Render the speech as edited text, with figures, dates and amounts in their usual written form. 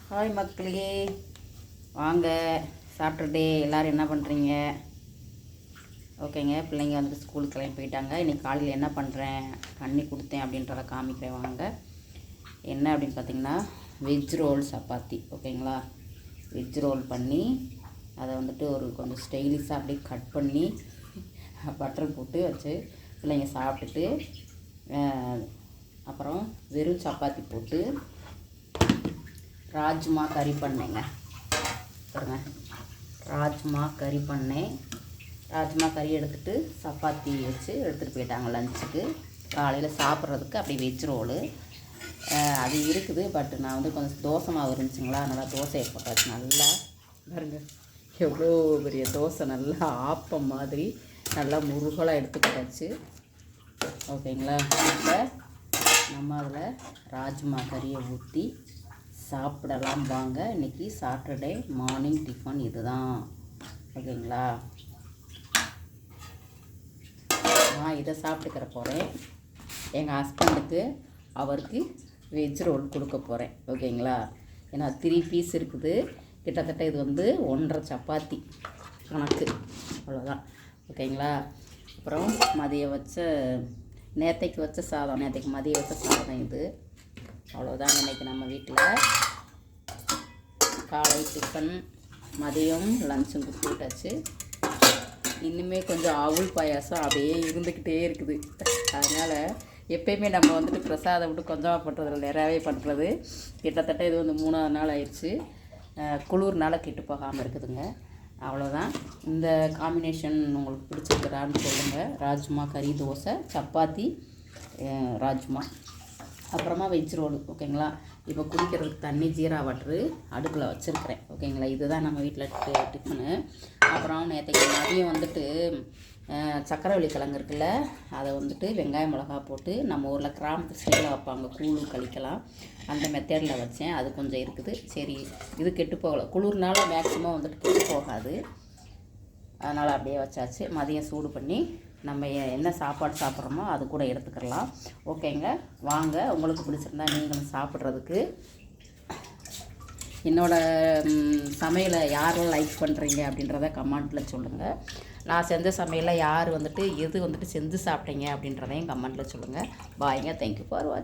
Hi மக்களே, வாங்க சாப்பிட்டுட்டே எல்லோரும் என்ன பண்ணுறீங்க? ஓகேங்க, பிள்ளைங்க வந்துட்டு ஸ்கூலுக்கு கிளம்பி போயிட்டாங்க. இன்றைக்கி காலையில் என்ன பண்ணுறேன், பண்ணி கொடுத்தேன் அப்படின்றத காமிக்கிறேன் வாங்க. என்ன அப்படின்னு பார்த்தீங்கன்னா, வெஜ் ரோல் சப்பாத்தி. ஓகேங்களா, வெஜ் ரோல் பண்ணி அதை வந்துட்டு ஒரு கொஞ்சம் ஸ்டைலிஷாக அப்படியே கட் பண்ணி பட்டர் போட்டு வச்சு பிள்ளைங்க சாப்பிட்டுட்டு, அப்புறம் வெறும் சப்பாத்தி போட்டு ராஜ்மா கறி பண்ணேங்க. பாருங்க, ராஜ்மா கறி பண்ணேன். ராஜ்மா கறி எடுத்துகிட்டு சப்பாத்தி வச்சு எடுத்துகிட்டு போயிட்டாங்க லஞ்சுக்கு. காலையில் சாப்பிட்றதுக்கு அப்படி வெஜ் ரோலு அது இருக்குது. பட் நான் வந்து கொஞ்சம் தோசை மாவு இருந்துச்சுங்களா, அதனால் தோசையை போட்டாச்சு. நல்லா பாருங்க, எவ்வளோ பெரிய தோசை, நல்லா ஆப்பம் மாதிரி நல்லா முருகலாக எடுத்துக்கிட்டாச்சு. ஓகேங்களா, இப்போ நம்ம அதில் ராஜ்மா கறியை ஊற்றி சாப்பிடலாம் வாங்க. இன்றைக்கி சாட்டர்டே மார்னிங் டிஃபன் இதுதான். ஓகேங்களா, நான் இதை சாப்பிட்டுக்கிற போகிறேன். எங்கள் ஹஸ்பண்டுக்கு அவருக்கு வெஜ் ரோல் கொடுக்க போகிறேன். ஓகேங்களா, ஏன்னா 3 பீஸ் இருக்குது. கிட்டத்தட்ட இது வந்து 1.5 சப்பாத்தி கணக்கு, அவ்வளோதான். ஓகேங்களா, அப்புறம் நேற்றைக்கு வச்ச சாதம், நேற்றைக்கு மதியம் வச்ச சாதம் இது. அவ்வளோதாங்க இன்றைக்கி நம்ம வீட்டில் காலை டிஃபன், மதியம் லஞ்சும் கொடுத்துட்டாச்சு. இன்னுமே கொஞ்சம் அவுள் பாயாசம் அப்படியே இருந்துக்கிட்டே இருக்குது. அதனால் எப்பயுமே நம்ம வந்துட்டு பிரசாதம் விட்டு கொஞ்சமாக பண்ணுறதில்ல, நிறையாவே பண்ணுறது. கிட்டத்தட்ட இது வந்து 3ஆவது நாள் ஆயிடுச்சு. குளிர்னால கெட்டு போகாமல் இருக்குதுங்க. அவ்வளோதான். இந்த காம்பினேஷன் உங்களுக்கு பிடிச்சிருக்குதான்னு சொல்லுங்கள். ராஜ்மா கறி தோசை, சப்பாத்தி, ராஜ்மா, அப்புறமா வெஜ் ரோலு. ஓகேங்களா, இப்போ குடிக்கிறதுக்கு தண்ணி ஜீரா வாட்ரு அடுப்பில் வச்சுருக்கிறேன். ஓகேங்களா, இதுதான் நம்ம வீட்டில் டிஃபனு. அப்புறம் நேற்றைக்கு மதியம் வந்துட்டு சக்கரவள்ளி கிழங்கு இருக்குல்ல, அதை வந்துட்டு வெங்காயம் மிளகா போட்டு நம்ம ஊரில் கிராமத்து ஸ்டைலில் வைப்பாங்க, கூழ் கழிக்கலாம், அந்த மெத்தேடில் வச்சேன். அது கொஞ்சம் இருக்குது. சரி, இது கெட்டு போகலை, குளிர்னால மேக்ஸிமம் வந்துட்டு கெட்டு போகாது, அதனால் அப்படியே வச்சாச்சு. மதியம் சூடு பண்ணி நம்ம என்ன சாப்பாடு சாப்பிட்றோமோ அது கூட எடுத்துக்கலாம். ஓகேங்க, வாங்க. உங்களுக்கு பிடிச்சிருந்தா நீங்களும் சாப்பிட்றதுக்கு என்னோடய சமையலை யாரெல்லாம் லைக் பண்ணுறீங்க அப்படின்றத கமெண்ட்டில் சொல்லுங்கள். நான் செஞ்ச சமையலில் யார் வந்துட்டு எது வந்துட்டு செஞ்சு சாப்பிட்டீங்க அப்படின்றதையும் கமெண்ட்டில் சொல்லுங்கள். பாய்ங்க, தேங்க்யூ ஃபார் வாட்சிங்.